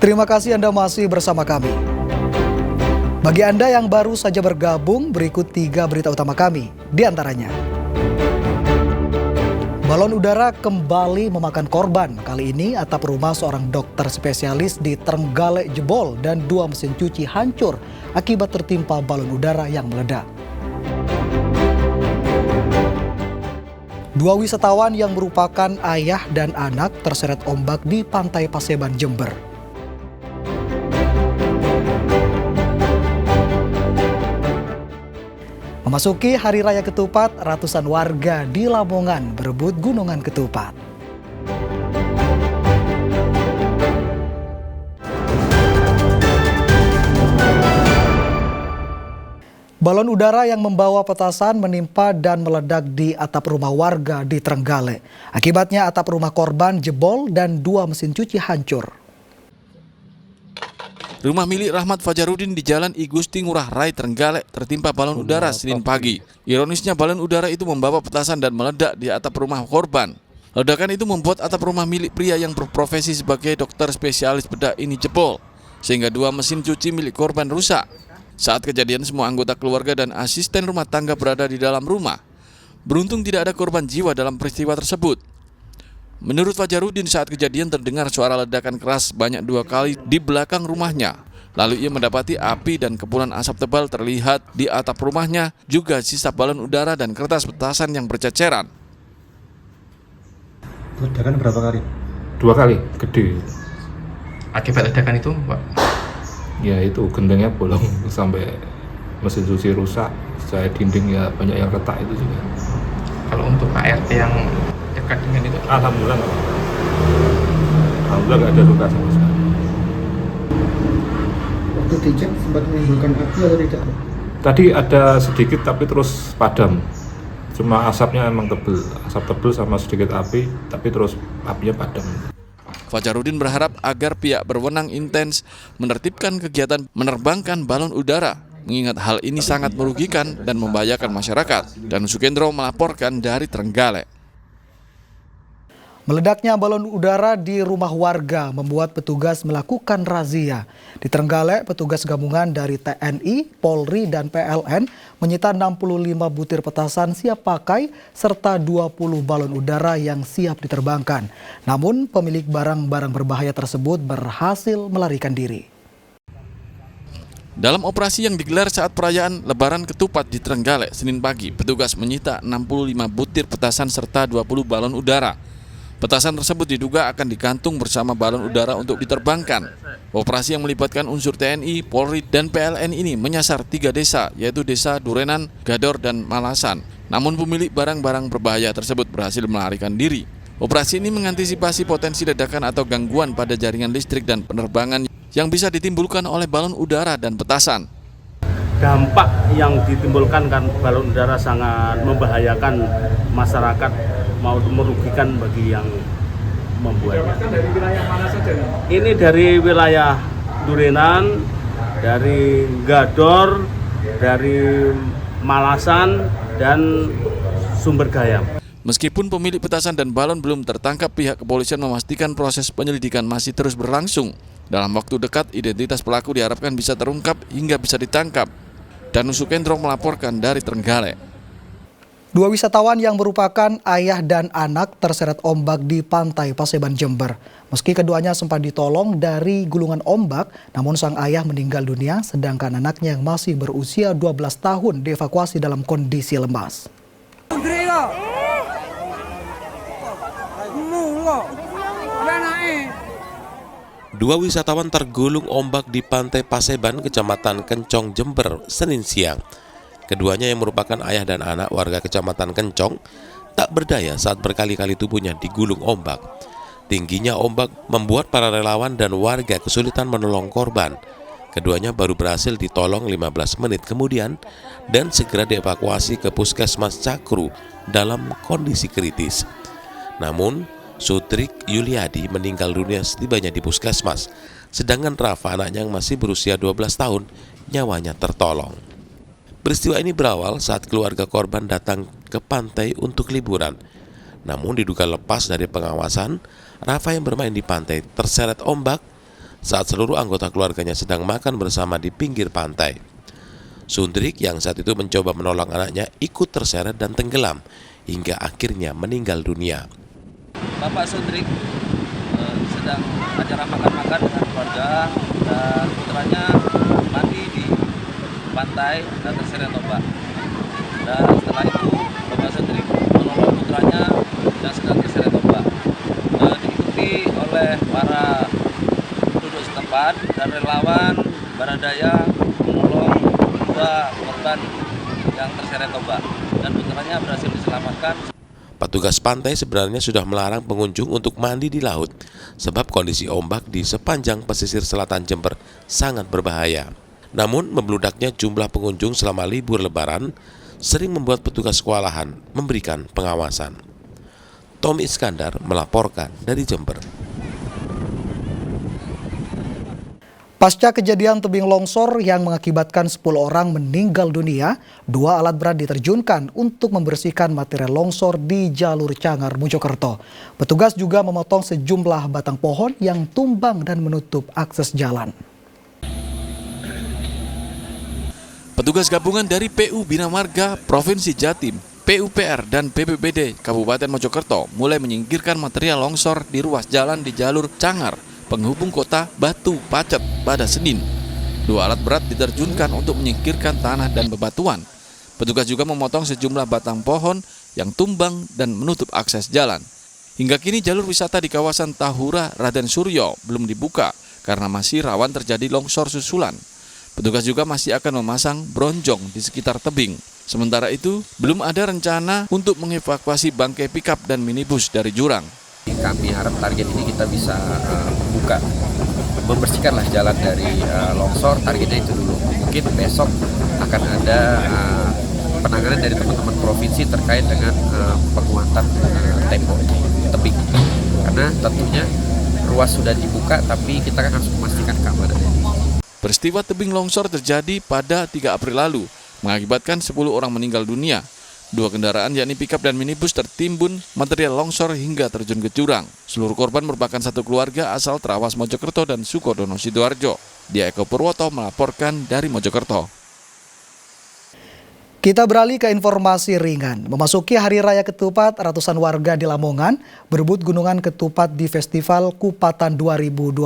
Terima kasih Anda masih bersama kami. Bagi Anda yang baru saja bergabung, berikut 3 berita utama kami. Di antaranya, balon udara kembali memakan korban. Kali ini atap rumah seorang dokter spesialis di Trenggalek jebol dan 2 mesin cuci hancur akibat tertimpa balon udara yang meledak. 2 wisatawan yang merupakan ayah dan anak terseret ombak di Pantai Paseban, Jember. Memasuki Hari Raya Ketupat, ratusan warga di Lamongan berebut gunungan ketupat. Balon udara yang membawa petasan menimpa dan meledak di atap rumah warga di Trenggalek. Akibatnya atap rumah korban jebol dan 2 mesin cuci hancur. Rumah milik Rahmat Fajarudin di Jalan I Gusti Ngurah Rai, Trenggalek tertimpa balon udara Senin pagi. Ironisnya balon udara itu membawa petasan dan meledak di atap rumah korban. Ledakan itu membuat atap rumah milik pria yang berprofesi sebagai dokter spesialis bedah ini jebol, sehingga 2 mesin cuci milik korban rusak. Saat kejadian semua anggota keluarga dan asisten rumah tangga berada di dalam rumah. Beruntung tidak ada korban jiwa dalam peristiwa tersebut. Menurut Fajarudin, saat kejadian terdengar suara ledakan keras banyak 2 kali di belakang rumahnya. Lalu ia mendapati api dan kepulan asap tebal terlihat di atap rumahnya, juga sisa balon udara dan kertas petasan yang berceceran. Ledakan berapa kali? 2 kali, gede. Akibat ledakan itu, Pak? Ya itu gentengnya bolong sampai mesin cuci rusak, saya dinding ya banyak yang retak itu juga. Kalau untuk ART yang dekat dengan itu? Alhamdulillah nggak ada luka sama sekali. Waktu dicek sempat menimbulkan api atau tidak? Tadi ada sedikit tapi terus padam. Cuma asapnya emang tebel, asap tebel sama sedikit api, tapi terus apinya padam. Fajarudin berharap agar pihak berwenang intens menertibkan kegiatan menerbangkan balon udara, mengingat hal ini sangat merugikan dan membahayakan masyarakat. Dan Sukendro melaporkan dari Trenggalek. Meledaknya balon udara di rumah warga membuat petugas melakukan razia. Di Trenggalek, petugas gabungan dari TNI, Polri, dan PLN menyita 65 butir petasan siap pakai serta 20 balon udara yang siap diterbangkan. Namun, pemilik barang-barang berbahaya tersebut berhasil melarikan diri. Dalam operasi yang digelar saat perayaan Lebaran Ketupat di Trenggalek Senin pagi, petugas menyita 65 butir petasan serta 20 balon udara. Petasan tersebut diduga akan digantung bersama balon udara untuk diterbangkan. Operasi yang melibatkan unsur TNI, Polri, dan PLN ini menyasar 3 desa, yaitu Desa Durenan, Gador, dan Malasan. Namun pemilik barang-barang berbahaya tersebut berhasil melarikan diri. Operasi ini mengantisipasi potensi ledakan atau gangguan pada jaringan listrik dan penerbangan yang bisa ditimbulkan oleh balon udara dan petasan. Dampak yang ditimbulkan kan balon udara sangat membahayakan masyarakat, mau merugikan bagi yang membuatnya. Dari wilayah mana saja? Ini dari wilayah Durenan, dari Gador, dari Malasan, dan Sumber Gayam. Meskipun pemilik petasan dan balon belum tertangkap, pihak kepolisian memastikan proses penyelidikan masih terus berlangsung. Dalam waktu dekat, identitas pelaku diharapkan bisa terungkap hingga bisa ditangkap. Danu Sukendro melaporkan dari Trenggalek. 2 wisatawan yang merupakan ayah dan anak terseret ombak di Pantai Paseban, Jember. Meski keduanya sempat ditolong dari gulungan ombak, namun sang ayah meninggal dunia, sedangkan anaknya yang masih berusia 12 tahun dievakuasi dalam kondisi lemas. 2 wisatawan tergulung ombak di Pantai Paseban, Kecamatan Kencong, Jember, Senin siang. Keduanya yang merupakan ayah dan anak warga Kecamatan Kencong tak berdaya saat berkali-kali tubuhnya digulung ombak. Tingginya ombak membuat para relawan dan warga kesulitan menolong korban. Keduanya baru berhasil ditolong 15 menit kemudian dan segera dievakuasi ke Puskesmas Cakru dalam kondisi kritis. Namun, Sutrik Yuliadi meninggal dunia setibanya di puskesmas, sedangkan Rafa, anaknya yang masih berusia 12 tahun, nyawanya tertolong. Peristiwa ini berawal saat keluarga korban datang ke pantai untuk liburan. Namun diduga lepas dari pengawasan, Rafa yang bermain di pantai terseret ombak saat seluruh anggota keluarganya sedang makan bersama di pinggir pantai. Sundrik yang saat itu mencoba menolong anaknya ikut terseret dan tenggelam hingga akhirnya meninggal dunia. Bapak Sundrik sedang acara makan-makan dengan keluarga dan putranya mandi di pantai dan terseret ombak. Dan setelah itu Bapak Sundrik menolong putranya yang sedang terseret ombak. Diikuti oleh para penduduk setempat dan relawan Baradaya menolong dua korban yang terseret ombak dan putranya berhasil diselamatkan. Petugas pantai sebenarnya sudah melarang pengunjung untuk mandi di laut sebab kondisi ombak di sepanjang pesisir selatan Jember sangat berbahaya. Namun membludaknya jumlah pengunjung selama libur Lebaran sering membuat petugas kewalahan memberikan pengawasan. Tommy Iskandar melaporkan dari Jember. Pasca kejadian tebing longsor yang mengakibatkan 10 orang meninggal dunia, 2 alat berat diterjunkan untuk membersihkan material longsor di jalur Cangar, Mojokerto. Petugas juga memotong sejumlah batang pohon yang tumbang dan menutup akses jalan. Petugas gabungan dari PU Bina Marga Provinsi Jatim, PUPR dan BPBD Kabupaten Mojokerto mulai menyingkirkan material longsor di ruas jalan di jalur Cangar, penghubung kota Batu Pacet pada Senin. 2 alat berat diterjunkan untuk menyingkirkan tanah dan bebatuan. Petugas juga memotong sejumlah batang pohon yang tumbang dan menutup akses jalan. Hingga kini jalur wisata di kawasan Tahura Raden Suryo belum dibuka karena masih rawan terjadi longsor susulan. Petugas juga masih akan memasang bronjong di sekitar tebing. Sementara itu, belum ada rencana untuk mengevakuasi bangkai pikap dan minibus dari jurang. Kami harap target ini kita bisa membersihkanlah jalan dari longsor, targetnya itu dulu. Mungkin besok akan ada penanganan dari teman-teman provinsi terkait dengan penguatan tembok tebing. Karena tentunya ruas sudah dibuka, tapi kita kan harus memastikan keamanannya. Peristiwa tebing longsor terjadi pada 3 April lalu, mengakibatkan 10 orang meninggal dunia. 2 kendaraan yakni pikap dan minibus tertimbun material longsor hingga terjun ke jurang. Seluruh korban merupakan satu keluarga asal Trawas Mojokerto dan Sukodono Sidoarjo. Dia Eko Purwoto melaporkan dari Mojokerto. Kita beralih ke informasi ringan. Memasuki Hari Raya Ketupat, ratusan warga di Lamongan berebut gunungan ketupat di Festival Kupatan 2025.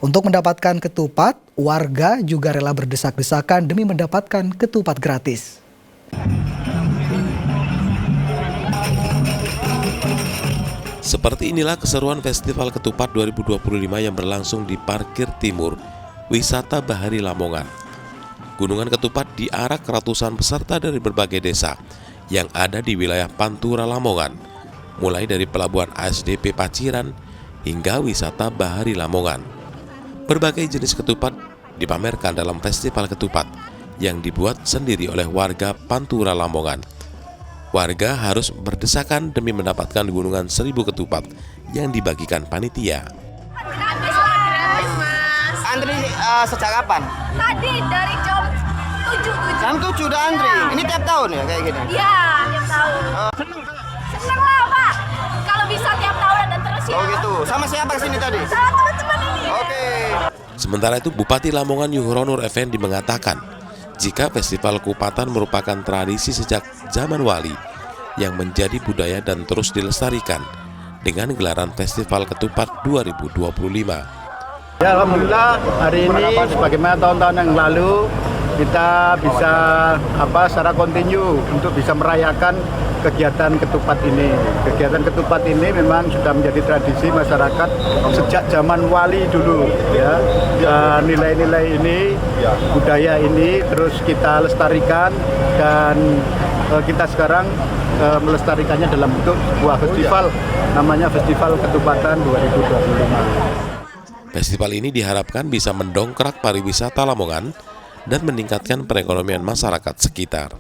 Untuk mendapatkan ketupat, warga juga rela berdesak-desakan demi mendapatkan ketupat gratis. Seperti inilah keseruan Festival Ketupat 2025 yang berlangsung di Parkir Timur, Wisata Bahari Lamongan. Gunungan ketupat diarak ratusan peserta dari berbagai desa yang ada di wilayah Pantura Lamongan, mulai dari Pelabuhan ASDP Paciran hingga wisata Bahari Lamongan. Berbagai jenis ketupat dipamerkan dalam Festival Ketupat yang dibuat sendiri oleh warga Pantura Lamongan. Warga harus berdesakan demi mendapatkan gunungan 1000 ketupat yang dibagikan panitia. Antri sejak kapan? Tadi dari jam 7. Jam 7 udah antri. Ini tiap tahun ya kayak gini? Iya, tiap tahun. Seneng lah Pak. Kalau bisa tiap tahun dan terus ya. Oh gitu. Sama siapa kesini tadi? Sama teman-teman ini. Oke. Sementara itu Bupati Lamongan Yuhronur Effendi mengatakan, jika Festival Kupatan merupakan tradisi sejak zaman wali yang menjadi budaya dan terus dilestarikan dengan gelaran Festival Ketupat 2025. Ya, alhamdulillah hari ini sebagaimana tahun-tahun yang lalu kita bisa secara kontinu untuk bisa merayakan kegiatan ketupat ini. Kegiatan ketupat ini memang sudah menjadi tradisi masyarakat sejak zaman wali dulu ya. Nilai-nilai ini, budaya ini terus kita lestarikan dan kita sekarang melestarikannya dalam bentuk sebuah festival namanya Festival Ketupatan 2025. Festival ini diharapkan bisa mendongkrak pariwisata Lamongan dan meningkatkan perekonomian masyarakat sekitar.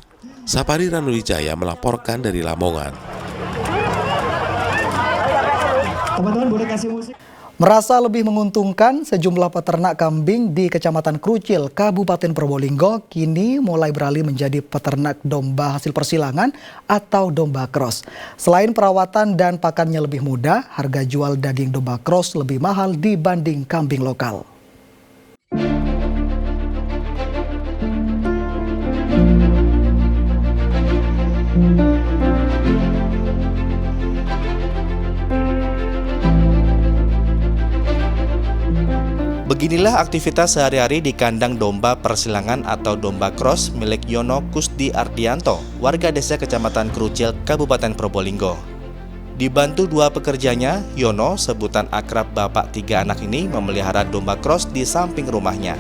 Sapari Ranuwijaya melaporkan dari Lamongan. Teman-teman boleh kasih musik. Merasa lebih menguntungkan, sejumlah peternak kambing di Kecamatan Krucil, Kabupaten Probolinggo kini mulai beralih menjadi peternak domba hasil persilangan atau domba cross. Selain perawatan dan pakannya lebih mudah, harga jual daging domba cross lebih mahal dibanding kambing lokal. Beginilah aktivitas sehari-hari di kandang domba persilangan atau domba cross milik Yono Kusdi Ardianto, warga desa Kecamatan Krucil, Kabupaten Probolinggo. Dibantu dua pekerjanya, Yono, sebutan akrab bapak 3 anak ini, memelihara domba cross di samping rumahnya.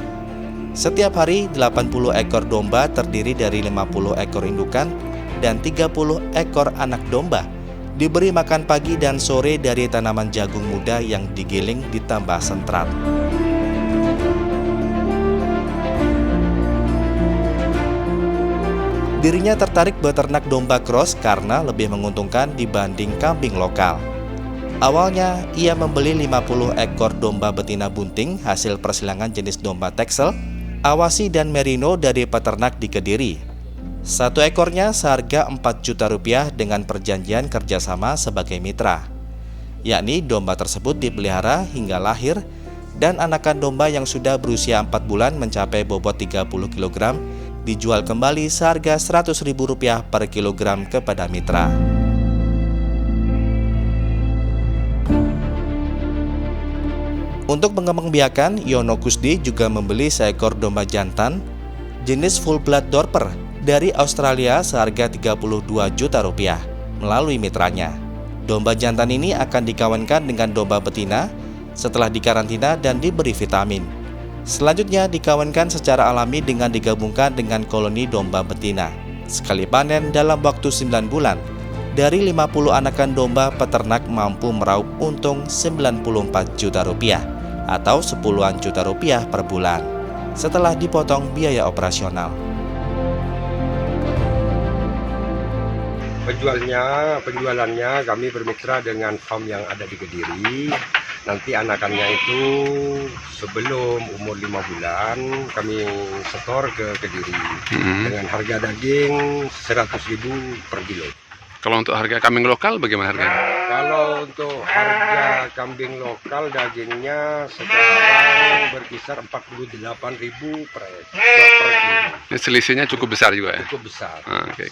Setiap hari, 80 ekor domba terdiri dari 50 ekor indukan dan 30 ekor anak domba diberi makan pagi dan sore dari tanaman jagung muda yang digiling ditambah sentrat. Dirinya tertarik beternak domba cross karena lebih menguntungkan dibanding kambing lokal. Awalnya, ia membeli 50 ekor domba betina bunting hasil persilangan jenis domba Texel, Awasi dan Merino dari peternak di Kediri. Satu ekornya seharga 4 juta rupiah dengan perjanjian kerjasama sebagai mitra. Yakni domba tersebut dipelihara hingga lahir dan anakan domba yang sudah berusia 4 bulan mencapai bobot 30 kg dijual kembali seharga Rp100.000 per kilogram kepada mitra. Untuk mengembangbiakan, Yono Kusdi juga membeli seekor domba jantan jenis full blood Dorper dari Australia seharga Rp32 juta melalui mitranya. Domba jantan ini akan dikawinkan dengan domba betina setelah dikarantina dan diberi vitamin. Selanjutnya dikawinkan secara alami dengan digabungkan dengan koloni domba betina. Sekali panen dalam waktu 9 bulan, dari 50 anakan domba peternak mampu meraup untung Rp94 juta atau sepuluhan juta rupiah per bulan setelah dipotong biaya operasional. Penjualannya kami bermitra dengan farm yang ada di Kediri. Nanti anakannya itu sebelum umur 5 bulan kami setor ke Kediri dengan harga daging Rp100.000 per kilo. Kalau untuk harga kambing lokal bagaimana harganya? Kalau untuk harga kambing lokal dagingnya sekarang berkisar Rp48.000 per kilo. Ini selisihnya cukup besar juga ya? Cukup besar. Oke.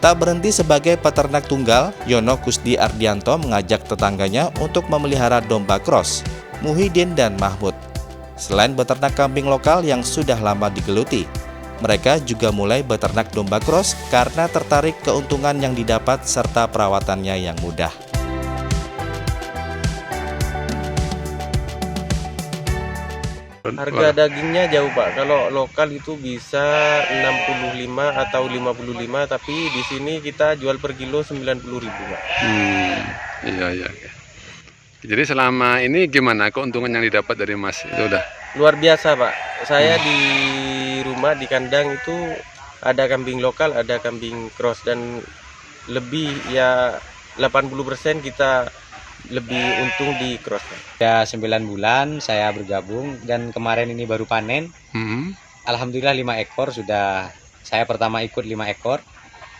Tak berhenti sebagai peternak tunggal, Yono Kusdi Ardianto mengajak tetangganya untuk memelihara domba cross, Muhyiddin dan Mahmud. Selain beternak kambing lokal yang sudah lama digeluti, mereka juga mulai beternak domba cross karena tertarik keuntungan yang didapat serta perawatannya yang mudah. Harga dagingnya jauh Pak, kalau lokal itu bisa 65 atau 55, tapi di sini kita jual per kilo 90.000 Pak. Iya. Jadi selama ini gimana keuntungan yang didapat dari Mas itu udah? Luar biasa Pak, saya di rumah di kandang itu ada kambing lokal, ada kambing cross dan lebih ya 80% kita lebih untung di cross. Ya 9 bulan saya bergabung dan kemarin ini baru panen. Alhamdulillah 5 ekor sudah, saya pertama ikut 5 ekor.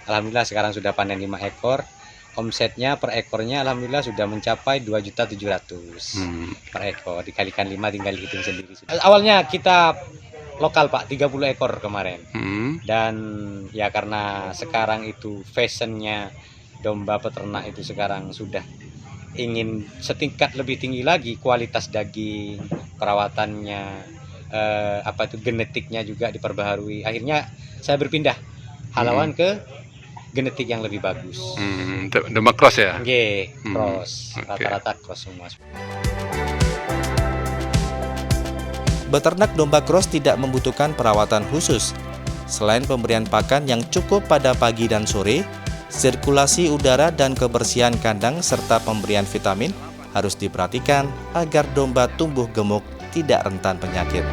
Alhamdulillah sekarang sudah panen 5 ekor. Omsetnya per ekornya alhamdulillah sudah mencapai 2.700.000 per ekor. Dikalikan 5 tinggal hitung sendiri. Awalnya kita lokal Pak, 30 ekor kemarin. Dan ya karena sekarang itu fashionnya domba peternak itu sekarang sudah ingin setingkat lebih tinggi lagi kualitas daging, perawatannya, genetiknya juga diperbaharui. Akhirnya saya berpindah haluan ke genetik yang lebih bagus. Domba cross ya? Cross, rata-rata cross semua. Beternak domba cross tidak membutuhkan perawatan khusus. Selain pemberian pakan yang cukup pada pagi dan sore, sirkulasi udara dan kebersihan kandang serta pemberian vitamin harus diperhatikan agar domba tumbuh gemuk tidak rentan penyakit.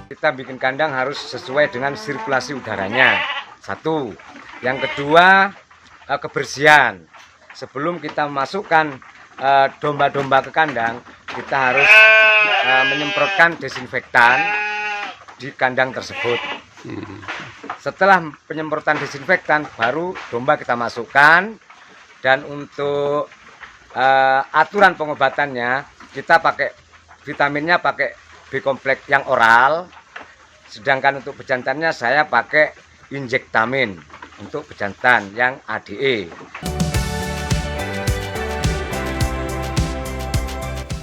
Kita bikin kandang harus sesuai dengan sirkulasi udaranya. Satu. Yang kedua, kebersihan. Sebelum kita masukkan domba-domba ke kandang, kita harus menyemprotkan desinfektan di kandang tersebut. Setelah penyemprotan desinfektan, baru domba kita masukkan. Dan untuk aturan pengobatannya, kita pakai vitaminnya pakai B-kompleks yang oral. Sedangkan untuk bejantannya saya pakai injektamin untuk bejantan yang ADE.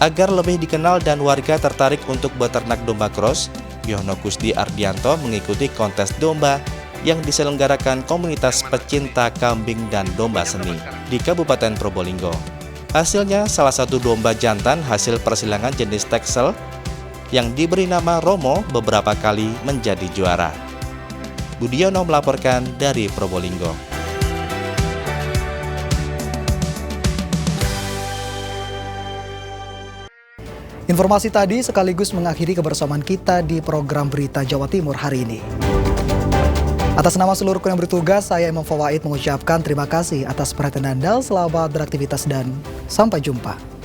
Agar lebih dikenal dan warga tertarik untuk beternak domba cross, Yono Kusdi Ardianto mengikuti kontes domba yang diselenggarakan komunitas pecinta kambing dan domba seni di Kabupaten Probolinggo. Hasilnya, salah satu domba jantan hasil persilangan jenis Texel yang diberi nama Romo beberapa kali menjadi juara. Budiono melaporkan dari Probolinggo. Informasi tadi sekaligus mengakhiri kebersamaan kita di program Berita Jawa Timur hari ini. Atas nama seluruh kru yang bertugas, saya Imam Fawaid mengucapkan terima kasih atas perhatian Anda. Selamat beraktivitas dan sampai jumpa.